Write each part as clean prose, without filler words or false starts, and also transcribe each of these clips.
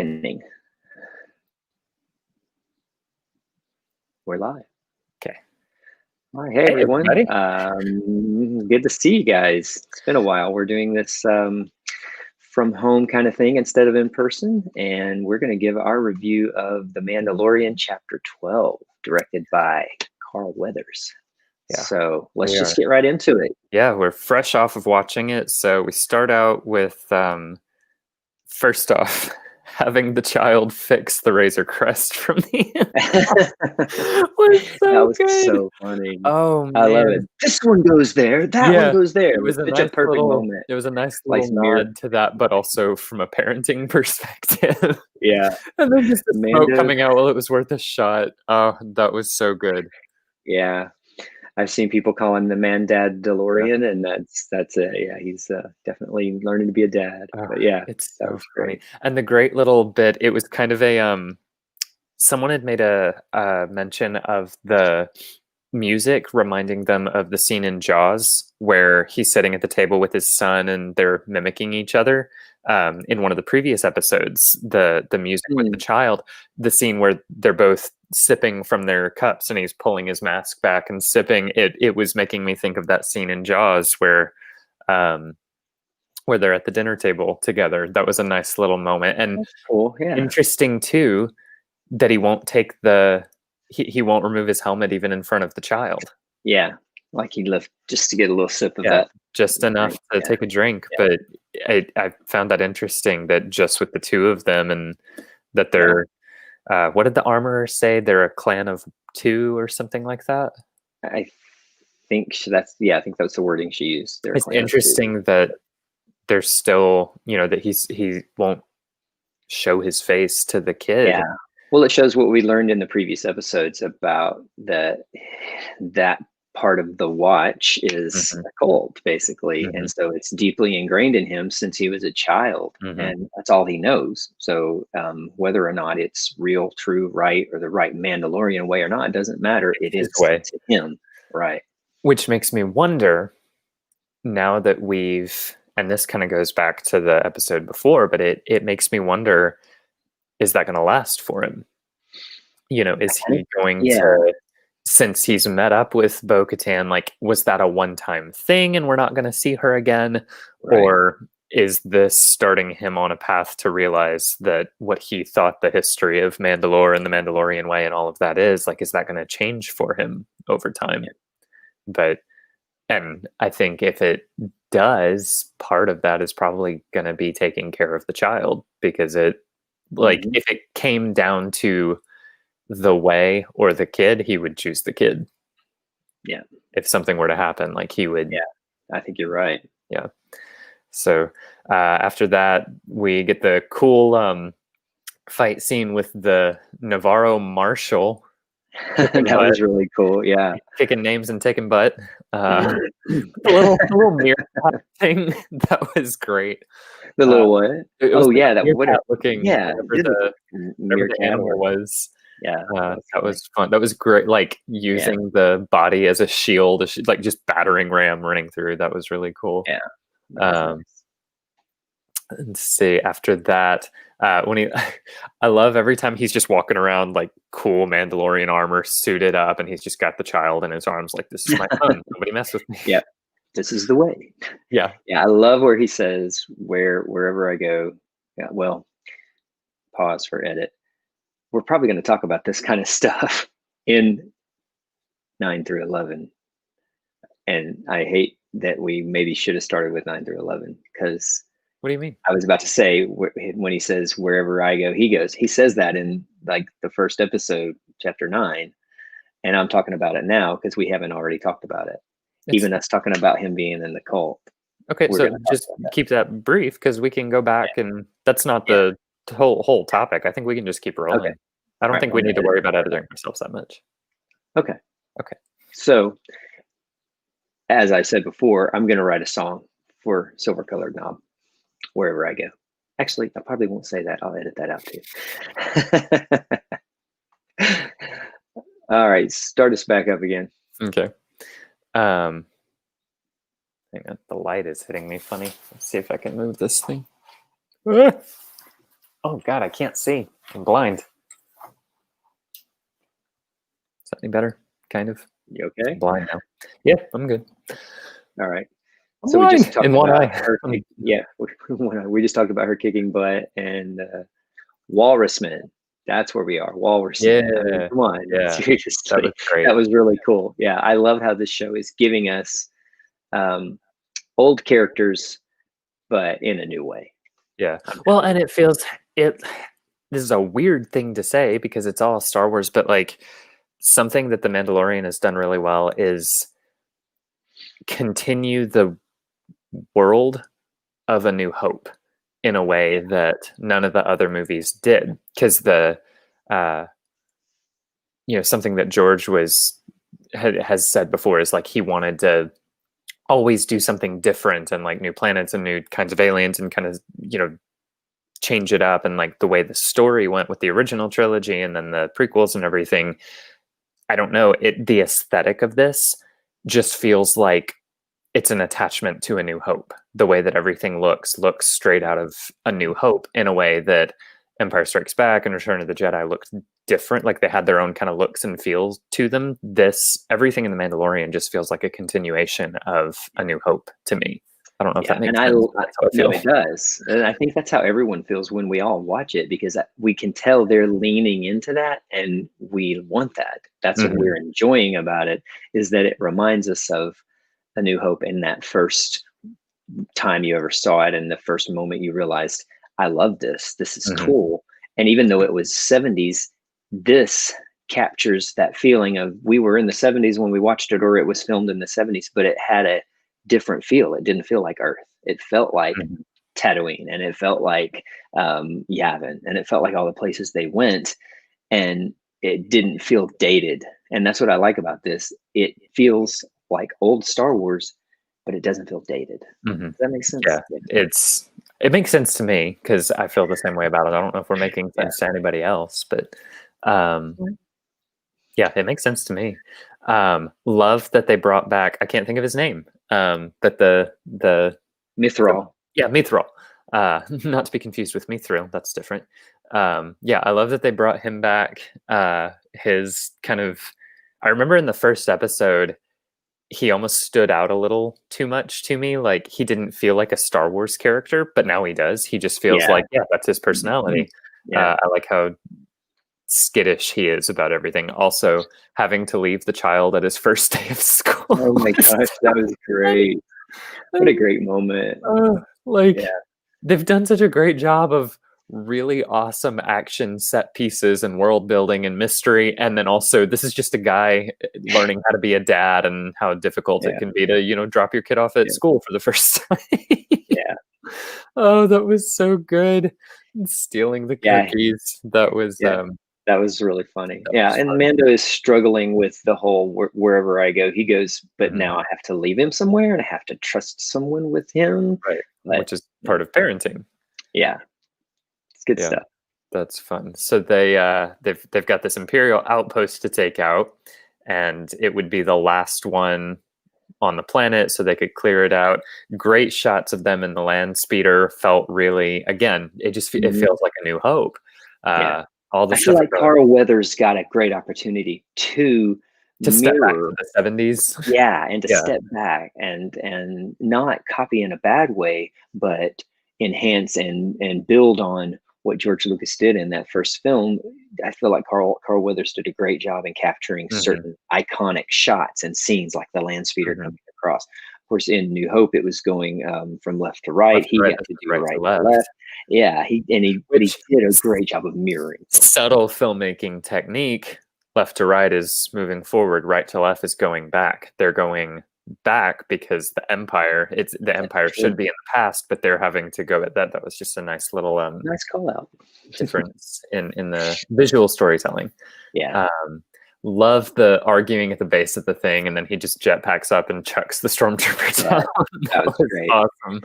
We're live. Okay. All right. Hey, everyone. Good to see you guys. It's been a while. We're doing this from home kind of thing instead of in person. And we're going to give our review of The Mandalorian Chapter 12, directed by Carl Weathers. Yeah. So let's just get right into it. Yeah, we're fresh off of watching it. So we start out with, first off, having the child fix the Razor Crest from the end. That was so funny. Oh, man. I love it. This one goes there. That one goes there. It was such a perfect moment. It was a nice little nod to that, but also from a parenting perspective. Yeah. And then just the smoke coming out. Well, it was worth a shot. Oh, that was so good. Yeah. I've seen people call him the Mandalorian, and that's it. Yeah, he's definitely learning to be a dad. But yeah, it's so funny. And the great little bit, it was kind of a someone had made a mention of the music reminding them of the scene in Jaws where he's sitting at the table with his son and they're mimicking each other. In one of the previous episodes, the music with the child, the scene where they're both sipping from their cups and he's pulling his mask back and sipping, it was making me think of that scene in Jaws where they're at the dinner table together. That was a nice little moment. And that's cool. Yeah. Interesting too that he won't take he won't remove his helmet even in front of the child. Yeah, like he left just to get a little sip of that. Just enough to take a drink. But I found that interesting that just with the two of them and that they're, what did the armorer say? They're a clan of two or something like that? I think I think that's the wording she used. It's interesting that there's still, that he won't show his face to the kid. Yeah. Well, it shows what we learned in the previous episodes about that part of the watch is a cult, basically. And so it's deeply ingrained in him since he was a child, and that's all he knows. So whether or not it's real, true, right, or the right Mandalorian way or not, it doesn't matter. It is to him, right? Which makes me wonder, now that and this kind of goes back to the episode before, but it makes me wonder, is that going to last for him? Is he going to, since he's met up with Bo-Katan, like, was that a one-time thing and we're not going to see her again? Right. Or is this starting him on a path to realize that what he thought the history of Mandalore and the Mandalorian way and all of that is that going to change for him over time? Yeah. And I think if it does, part of that is probably going to be taking care of the child, because if it came down to the way or the kid, he would choose the kid. Yeah. If something were to happen, he would. Yeah, I think you're right. Yeah. So after that, we get the cool fight scene with the Navarro Marshal. That was really cool. Yeah. Kicking names and taking butt. A little meerkat thing. That was great. The little what? That would have looking. Yeah. The animal was. Yeah. That was fun. That was great. Using the body as a shield, just battering ram running through. That was really cool. Yeah. Nice. Let's see. After that, I love every time he's just walking around cool Mandalorian armor, suited up, and he's just got the child in his arms. This is my son. Nobody mess with me. Yeah. This is the way. Yeah. Yeah. I love where he says, wherever I go. Yeah. Well, pause for edit. We're probably going to talk about this kind of stuff in 9 through 11. And I hate that we maybe should have started with 9 through 11, because. What do you mean? I was about to say, when he says, wherever I go, he goes. He says that in the first episode, chapter 9. And I'm talking about it now because we haven't already talked about it. Even us talking about him being in the cult. Okay, so just keep that brief, because we can go back and that's not the whole topic. I think we can just keep rolling. Okay. I don't think we need to worry about editing ourselves that much. Okay. So, as I said before, I'm going to write a song for Silver Colored Knob wherever I go. Actually, I probably won't say that. I'll edit that out too. All right, start us back up again. Okay. Hang on, the light is hitting me funny. Let's see if I can move this thing. Oh God, I can't see. I'm blind. Is that any better? Kind of. You I'm okay? blind now. Yeah, I'm good. All right. I'm So we just blind talked in one about eye. her. Yeah, we just talked about her kicking butt and Walrusman. That's where we are. Walrusman. I mean, Yeah, come on, yeah, that was seriously, great. that was really cool. Yeah, I love how this show is giving us um, old characters, but in a new way. Yeah. I'm Well, telling and it feels it. This is a weird thing to say because it's all Star Wars, but like something that the Mandalorian has done really well is continue the world of A New Hope in a way that none of the other movies did. Because uh, something that George has said before is like he wanted to always do something different and like new planets and new kinds of aliens and kind of change it up, and like the way the story went with the original trilogy and then the prequels and everything. I don't know, the aesthetic of this just feels like it's an attachment to A New Hope. The way that everything looks straight out of A New Hope in a way that Empire Strikes Back and Return of the Jedi looked different. Like they had their own kind of looks and feels to them. Everything in The Mandalorian just feels like a continuation of A New Hope to me. I don't know if Yeah, that and makes sense. That's how I no, feel. it does, and I think that's how everyone feels when we all watch it because we can tell they're leaning into that, and we want that. That's what Mhm. we're enjoying about it is that it reminds us of A New Hope in that first time you ever saw it, and the first moment you realized, I love this. This is Mhm. cool. And even though it was 70s, this captures that feeling of we were in the 70s when we watched it, or it was filmed in the 70s, but it had a different feel. It didn't feel like Earth. It felt like Mhm. Tatooine, and it felt like Yavin, and it felt like all the places they went, and it didn't feel dated. And that's what I like about this. It feels like old Star Wars, but it doesn't feel dated. Mhm. Does that make sense? Yeah, it makes sense to me because I feel the same way about it. I don't know if we're making Yeah. sense to anybody else, but um, Yeah. yeah, it makes sense to me. Love that they brought back. I can't think of his name. But the Mithril. yeah, Mithril. Not to be confused with Mithril. That's different. Yeah, I love that they brought him back. His kind of. I remember in the first episode, he almost stood out a little too much to me. Like he didn't feel like a Star Wars character, but now he does. He just feels Yeah. like, yeah, that's his personality. Yeah. I like how skittish he is about everything. Also, having to leave the child at his first day of school. Oh my gosh, that was great. What a great moment. Yeah. Like they've done such a great job of really awesome action set pieces and world building and mystery, and then also this is just a guy learning how to be a dad and how difficult it Yeah. can be to drop your kid off at Yeah. school for the first time. Yeah. Oh, that was so good. Stealing the Yeah. cookies, that was Yeah. That was really funny. that Yeah, was and fun. Mando is struggling with the whole wherever I go, he goes, but Mhm. now I have to leave him somewhere and I have to trust someone with him. Right, But which is yeah, part of parenting. yeah, it's good Yeah. stuff. That's fun. So they've got this Imperial outpost to take out, and it would be the last one on the planet, so they could clear it out. Great shots of them in the land speeder. Felt really, again, it Mhm. feels like A New Hope. Yeah. All the I feel stuff like Carl Weathers got a great opportunity to to step back to mirror, the 70s. yeah, and to Yeah. step back and not copy in a bad way, but enhance and build on what George Lucas did in that first film. I feel like Carl Weathers did a great job in capturing Hmm. certain iconic shots and scenes, like the land speeder Hmm. coming across. Of course, in New Hope, it was going from left to right. Left to He right, got to do right to right to left, left. Yeah, but he which did a great job of mirroring things. subtle filmmaking technique. Left to right is moving forward, right to left is going back. They're going back because the That's empire should true. be in the past, but they're having to go at that. That was just a nice little Nice call out. difference in the visual storytelling. Yeah, Um, love the arguing at the base of the thing, and then he just jetpacks up and chucks the stormtrooper yeah, down. that That was was great. awesome.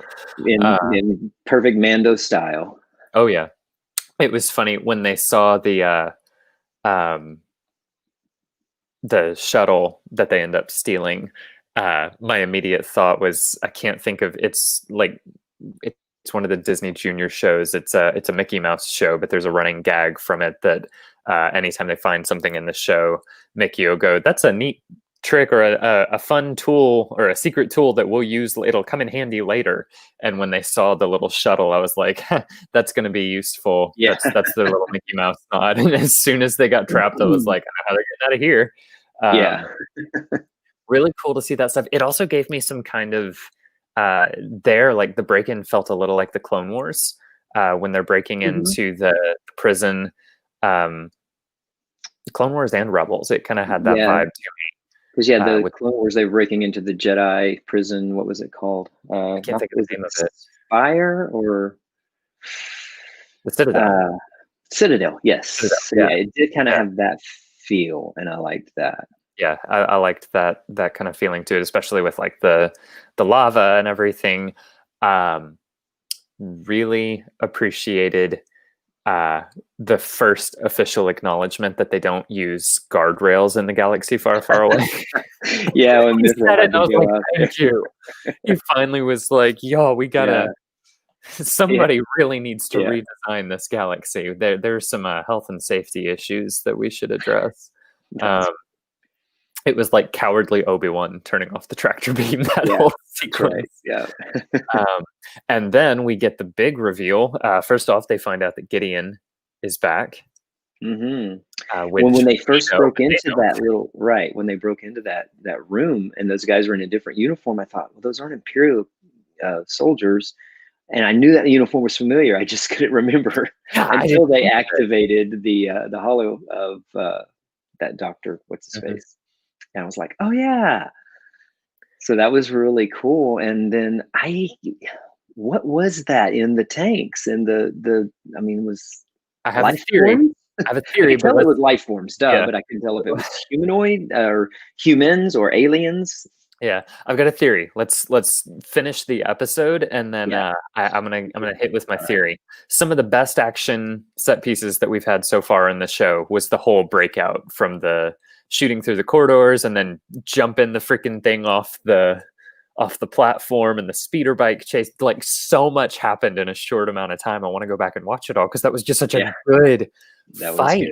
In Uh, in perfect Mando style. oh yeah, it was funny when they saw um, the shuttle that they end up stealing. My immediate thought was, I can't think of it's It's one of the Disney Junior shows. It's a Mickey Mouse show, but there's a running gag from it that anytime they find something in the show, Mickey will go, "That's a neat trick or a fun tool or a secret tool that we'll use. It'll come in handy later." And when they saw the little shuttle, I was like, "That's going to be useful." Yeah. That's their little Mickey Mouse nod. And as soon as they got trapped, I was like, "I know how they're getting out of here." Yeah. Really cool to see that stuff. It also gave me some kind of like the break-in felt a little like the Clone Wars when they're breaking into the prison. Clone Wars and Rebels, it kind of had that vibe to me. Because the Clone Wars, they were breaking into the Jedi prison. What was it called? I can't think of the name of it. Fire or the Citadel? Citadel, yes. Citadel, so, it did kind of have that feel, and I liked that. Yeah, I liked that kind of feeling to it, especially with like the lava and everything. Really appreciated the first official acknowledgement that they don't use guardrails in the galaxy far, far away. Yeah, when he said it, and I was like, "Thank you." He finally was like, "Yo, we gotta." Somebody really needs to redesign this galaxy. There's some health and safety issues that we should address. It was like cowardly Obi-Wan turning off the tractor beam, that whole sequence. Right. And then we get the big reveal. First off, they find out that Gideon is back. Mm-hmm. When they first broke into that when they broke into that room and those guys were in a different uniform, I thought, well, those aren't Imperial soldiers. And I knew that the uniform was familiar. I just couldn't remember until they activated the holo of that doctor. What's his face? And I was like, oh yeah. So that was really cool. And then what was that in the tanks and I have a theory. I could tell it was life forms, but I couldn't tell if it was humanoid or humans or aliens. Yeah, I've got a theory. Let's finish the episode, and then I'm gonna hit with my theory. Some of the best action set pieces that we've had so far in the show was the whole breakout from the shooting through the corridors and then jumping the freaking thing off the platform and the speeder bike chase. Like, so much happened in a short amount of time. I want to go back and watch it all because that was just such a good fight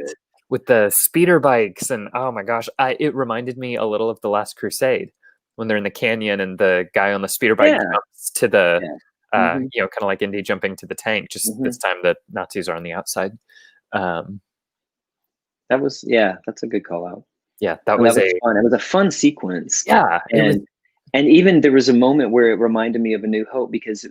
with the speeder bikes. And oh my gosh, it reminded me a little of The Last Crusade when they're in the canyon and the guy on the speeder bike jumps to the kind of like Indy jumping to the tank. Just this time the Nazis are on the outside. That's a good call out. Yeah, that was fun. It was a fun sequence. Yeah, and even there was a moment where it reminded me of A New Hope because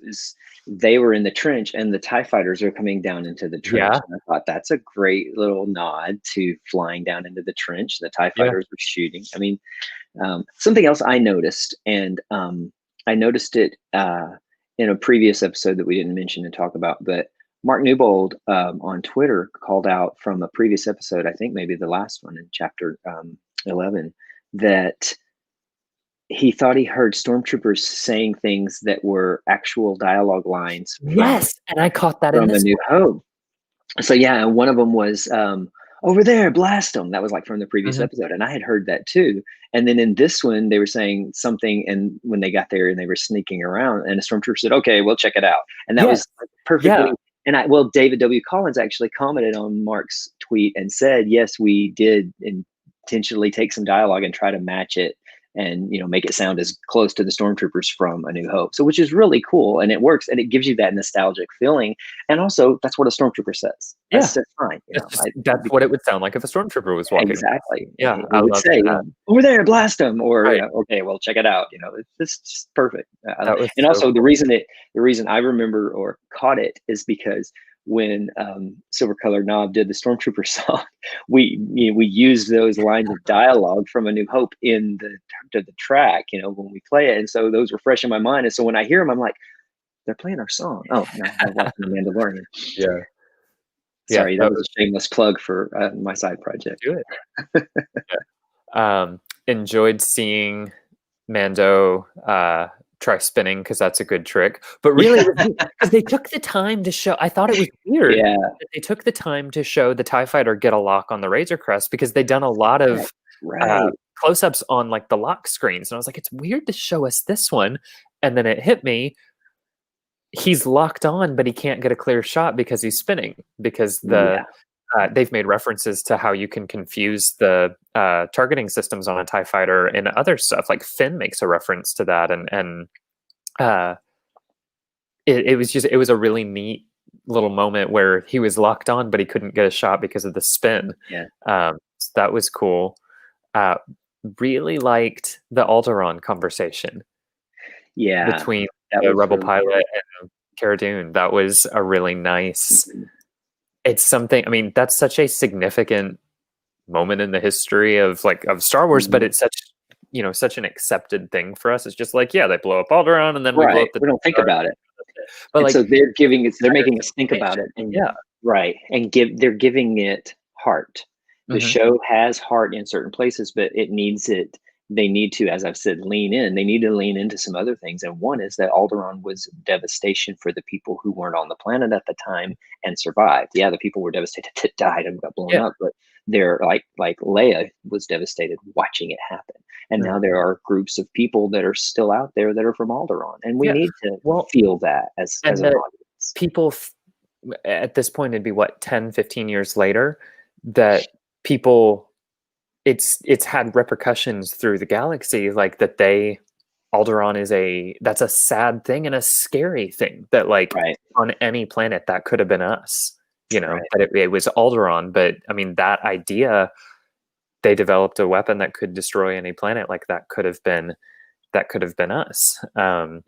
they were in the trench and the TIE fighters are coming down into the trench. Yeah. And I thought that's a great little nod to flying down into the trench. The TIE fighters were shooting. I mean, something else I noticed, and I noticed it in a previous episode that we didn't mention and talk about, but Mark Newbold on Twitter called out from a previous episode, I think maybe the last one in chapter 11, that he thought he heard stormtroopers saying things that were actual dialogue lines. Yes, and I caught that from A New Hope. So and one of them was over there, blast them. That was like from the previous episode, and I had heard that too. And then in this one, they were saying something, and when they got there and they were sneaking around, and a stormtrooper said, "Okay, we'll check it out," and that was perfectly. Yeah. And David W. Collins actually commented on Mark's tweet and said, yes, we did intentionally take some dialogue and try to match it and, make it sound as close to the stormtroopers from A New Hope. So, which is really cool, and it works, and it gives you that nostalgic feeling. And also, that's what a stormtrooper says. That's fine. That's what it would sound like if a stormtrooper was walking. Exactly. Yeah, I would say, over there, blast them, or okay, well, check it out. It's just perfect. And also, the reason I remember or caught it is because when Silver Colored Knob did the Stormtrooper song, we used those lines of dialogue from A New Hope in the track, when we play it, and so those were fresh in my mind. And so when I hear them, I'm like, they're playing our song. Oh no, I'm watching The Mandalorian. Yeah. Sorry, that was a shameless plug for my side project. Do it. Enjoyed seeing Mando try spinning because that's a good trick, but really because they took the time to show. I thought it was weird that they took the time to show the TIE fighter get a lock on the Razor Crest because they'd done a lot of close-ups on like the lock screens, and I was like, it's weird to show us this one. And then it hit me, he's locked on, but he can't get a clear shot because he's spinning, because Yeah. they've made references to how you can confuse the targeting systems on a TIE fighter and other stuff. Like Finn makes a reference to that, and it was a really neat little moment where he was locked on, but he couldn't get a shot because of the spin. Yeah. So that was cool. Really liked the Alderaan conversation. Yeah. Between That the was Rebel really pilot good. and Cara Dune. That was a really nice. Mhm. It's something. I mean, that's such a significant moment in the history of Star Wars, but it's such an accepted thing for us. It's just like, yeah, they blow up Alderaan, and then we blow Right. up the. We don't think about it. But And like, so they're making us think about it, and yeah, right, and they're giving it heart. The show has heart in certain places, but they need to, as I've said, lean in. They need to lean into some other things, and one is that Alderaan was devastation for the people who weren't on the planet at the time and survived. Yeah, the people were devastated that died and got blown up, but they're like Leia was devastated watching it happen. And now there are groups of people that are still out there that are from Alderaan, and we need to feel that as an audience. People at this point, it'd be what, 10, 15 years later, that people, it's had repercussions through the galaxy, like that Alderaan that's a sad thing and a scary thing, that on any planet that could have been us, that it was Alderaan. But I mean, that idea, they developed a weapon that could destroy any planet, like that could have been us. Now,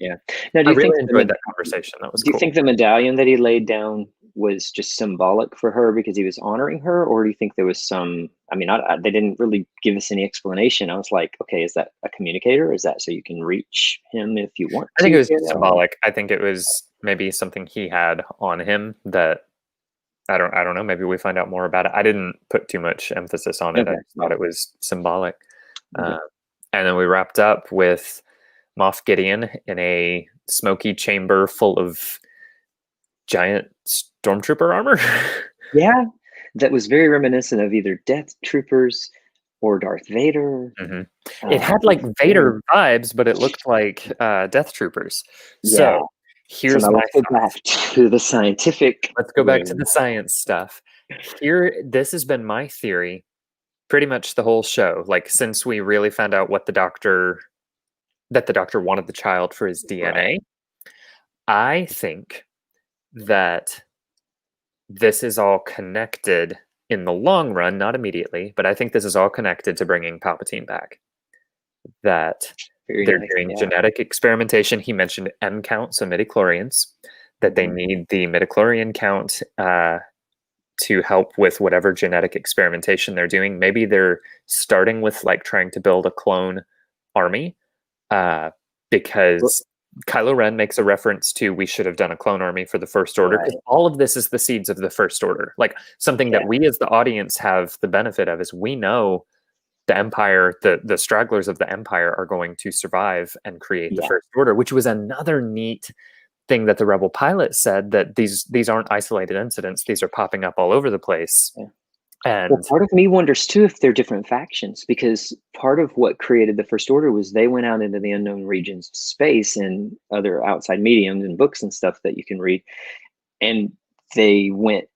I really enjoyed that conversation. That was cool. Do you think the medallion that he laid down was just symbolic for her because he was honoring her, or do you think there was some? I mean, they didn't really give us any explanation. I was like, okay, is that a communicator? Is that so you can reach him if you want? I think it was symbolic. I think it was maybe something he had on him that I don't know. Maybe we find out more about it. I didn't put too much emphasis on it. I just thought it was symbolic. And then we wrapped up with Moff Gideon in a smoky chamber full of giant stormtrooper armor. Yeah, that was very reminiscent of either Death Troopers or Darth Vader. It had like Vader vibes, but it looked like Death Troopers. So here's my let's go back to the scientific. Let's go back to the science stuff. This has been my theory pretty much the whole show. Like, since we really found out that the doctor wanted the child for his DNA, I think that this is all connected in the long run, not immediately, but I think this is all connected to bringing Palpatine back. That they're doing genetic experimentation. He mentioned M count, so midichlorians, that they need the midichlorian count to help with whatever genetic experimentation they're doing. Maybe they're starting with trying to build a clone army, because Kylo Ren makes a reference to, we should have done a clone army for the First Order, because all of this is the seeds of the First Order. Like, something that we as the audience have the benefit of is we know the Empire, the stragglers of the Empire are going to survive and create the First Order, which was another neat thing that the Rebel pilot said, that these aren't isolated incidents. These are popping up all over the place. And part of me wonders too if they're different factions, because part of what created the First Order was they went out into the unknown regions of space and other outside mediums and books and stuff that you can read, and they went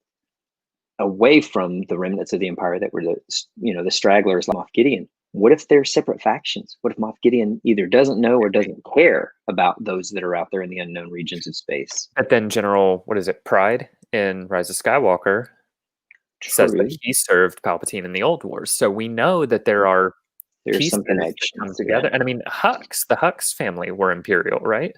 away from the remnants of the Empire that were the stragglers like Moff Gideon. What if they're separate factions? What if Moff Gideon either doesn't know or doesn't care about those that are out there in the unknown regions of space? But then General, Pride in Rise of Skywalker says that he served Palpatine in the Old Wars. So we know that there's some connections that come together. And I mean, the Hux family were Imperial, right?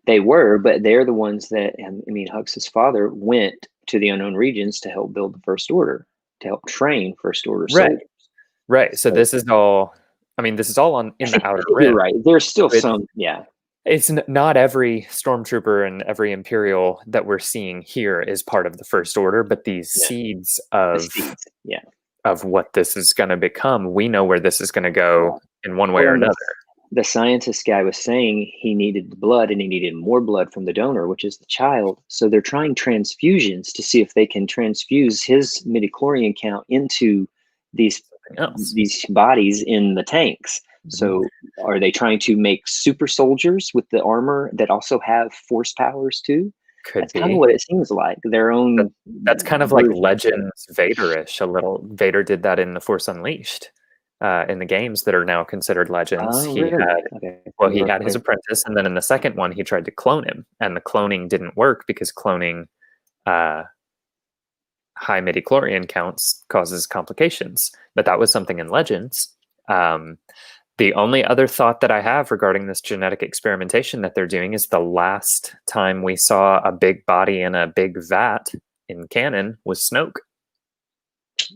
They were, but they're the ones that, I mean, Hux's father went to the unknown regions to help build the First Order, to help train First Order soldiers. Right. So this is all, this is all in the Outer Rim. You're right. There's still some, It's not every stormtrooper and every Imperial that we're seeing here is part of the First Order, but these seeds of what this is going to become, we know where this is going to go in one way or another. The scientist guy was saying he needed the blood, and he needed more blood from the donor, which is the child. So they're trying transfusions to see if they can transfuse his midichlorian count into these bodies in the tanks. So are they trying to make super soldiers with the armor that also have force powers too? Could That's kind of be. what it seems like. Their That, own that's kind of like version. Legends Vader-ish a little. Vader did that in The Force Unleashed, in the games that are now considered Legends. Oh, really? Okay. He had his apprentice, and then in the second one, he tried to clone him, and the cloning didn't work because cloning uh, high midichlorian counts causes complications. But that was something in Legends. The only other thought that I have regarding this genetic experimentation that they're doing is the last time we saw a big body in a big vat in canon was Snoke.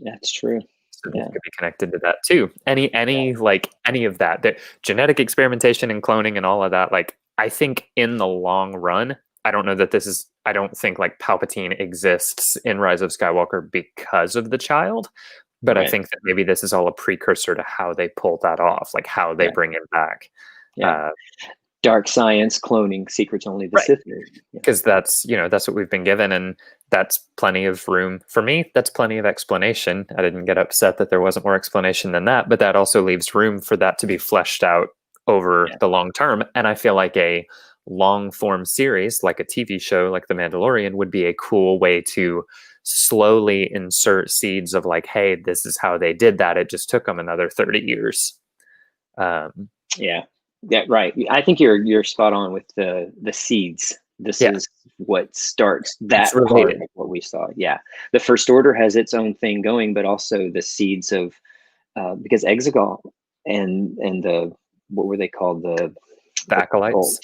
That's true. So this could be connected to that too. Any of that, the genetic experimentation and cloning and all of that, like, I think in the long run, I don't think like Palpatine exists in Rise of Skywalker because of the child. But I think that maybe this is all a precursor to how they pull that off, like how they bring him back. Yeah. Dark science, cloning, secrets only the Sith knew. Because that's what we've been given, and that's plenty of room for me. That's plenty of explanation. I didn't get upset that there wasn't more explanation than that, but that also leaves room for that to be fleshed out over the long term. And I feel like a long form series, like a TV show, like The Mandalorian, would be a cool way to slowly insert seeds of like, hey, this is how they did that. It just took them another 30 years. Yeah, right. I think you're spot on with the seeds. This is what starts that part of what we saw. Yeah, the First Order has its own thing going, but also the seeds of because Exegol and the what were they called, the acolytes. Cult.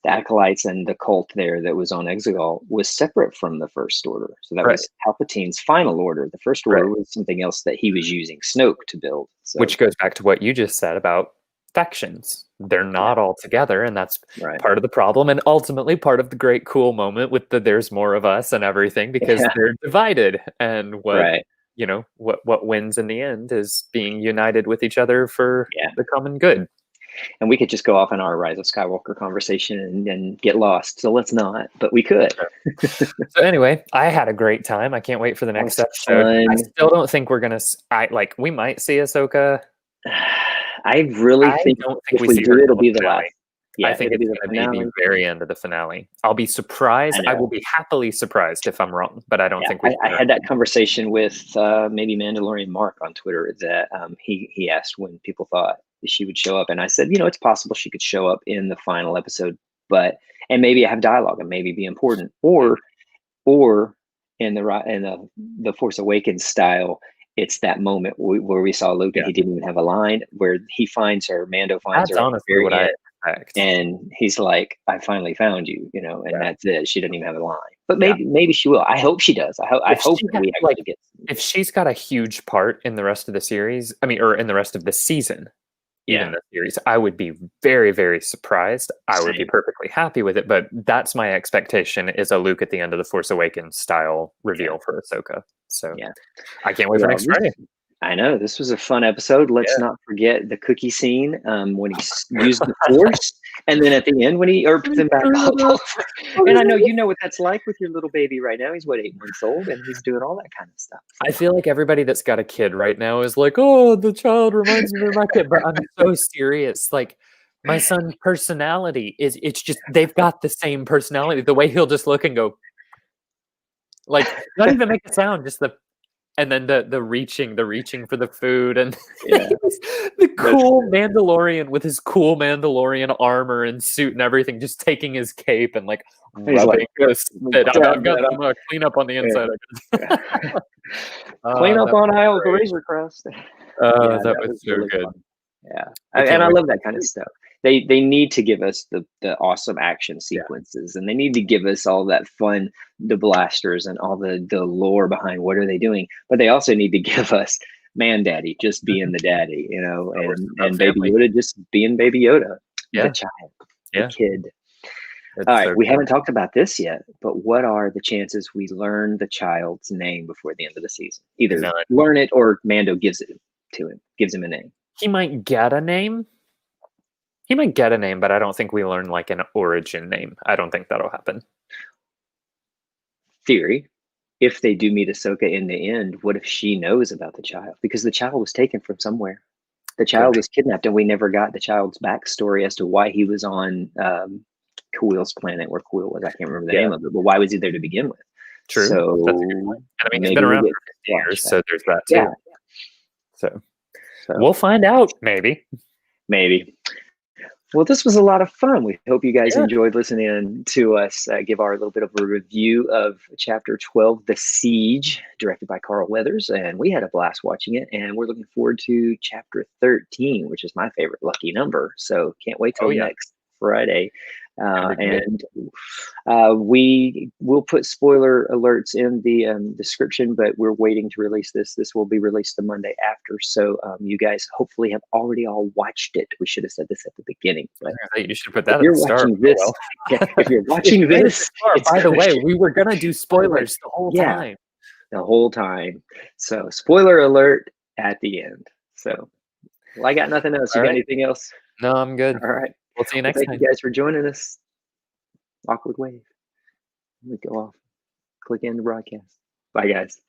The acolytes and the cult there that was on Exegol was separate from the First Order. So that was Palpatine's final order. The First Order was something else that he was using Snoke to build. So. Which goes back to what you just said about factions. They're not all together, and that's part of the problem, and ultimately part of the great cool moment with the there's more of us and everything, because they're divided. And what wins in the end is being united with each other for the common good. And we could just go off on our Rise of Skywalker conversation and get lost. So let's not, but we could. So anyway, I had a great time. I can't wait for the next episode. I still don't think we're going to, we might see Ahsoka. I really think if we do, it'll be the last. Yeah, I think it's going to be the very end of the finale. I'll be surprised. I will be happily surprised if I'm wrong, but I don't think we. I had that conversation with maybe Mandalorian Mark on Twitter that he asked when people thought she would show up, and I said, it's possible she could show up in the final episode, and maybe have dialogue and maybe be important, or in the Force Awakens style. It's that moment where we saw Luke and he didn't even have a line, where he finds her, Mando finds her. That's honestly what I expect. And he's like, I finally found you, and that's it. She doesn't even have a line. But maybe she will. I hope she does. I hope we actually get. If she's got a huge part in the rest of the series, or in the rest of the season, even the series, I would be very, very surprised. I would be perfectly happy with it, but that's my expectation, is a Luke at the end of the Force Awakens style reveal for Ahsoka. So I can't wait for next Friday. I know, this was a fun episode. Let's not forget the cookie scene when he used the Force, and then at the end when he put them back all over. And I know you know what that's like with your little baby right now. He's 8 months old, and he's doing all that kind of stuff. I feel like everybody that's got a kid right now is like, oh, the child reminds me of my kid. But I'm so serious. Like, my son's personality it's just, they've got the same personality. The way he'll just look and go, like, not even make a sound, just and then the reaching for the food, and the cool Mandalorian with his cool Mandalorian armor and suit and everything, just taking his cape and rubbing this. I've got some cleanup on the inside. Clean up on aisle the Razor Crest. That was so really good. Fun. Yeah, and I love that kind of stuff. They need to give us the awesome action sequences, and they need to give us all that fun, the blasters and all the lore behind what are they doing. But they also need to give us Man Daddy just being the daddy, and Baby Yoda just being Baby Yoda, the child, the kid. All right, we haven't talked about this yet, but what are the chances we learn the child's name before the end of the season? Either learn it or Mando gives it to him, gives him a name. He might get a name. But I don't think we learn an origin name. I don't think that'll happen. Theory. If they do meet Ahsoka in the end, what if she knows about the child? Because the child was taken from somewhere. The child was kidnapped, and we never got the child's backstory as to why he was on Kuil's planet, where Kuil was. I can't remember the name of it, but why was he there to begin with? True. So I mean, he's been around for 50 years, so there's that too. Yeah. So we'll find out, maybe. Well, this was a lot of fun. We hope you guys enjoyed listening to us give our little bit of a review of Chapter 12, The Siege, directed by Carl Weathers. And we had a blast watching it. And we're looking forward to Chapter 13, which is my favorite lucky number. So can't wait till next Friday. And we will put spoiler alerts in the description, but we're waiting to release this. This will be released the Monday after. So you guys hopefully have already all watched it. We should have said this at the beginning. But you should put that if you're watching this, if you're watching this, by the way, we were going to do spoilers the whole time. The whole time. So spoiler alert at the end. So I got nothing else. You got anything else? No, I'm good. All right. We'll see you next time. Thank you guys for joining us. Awkward wave. We go off. Click in the broadcast. Bye, guys.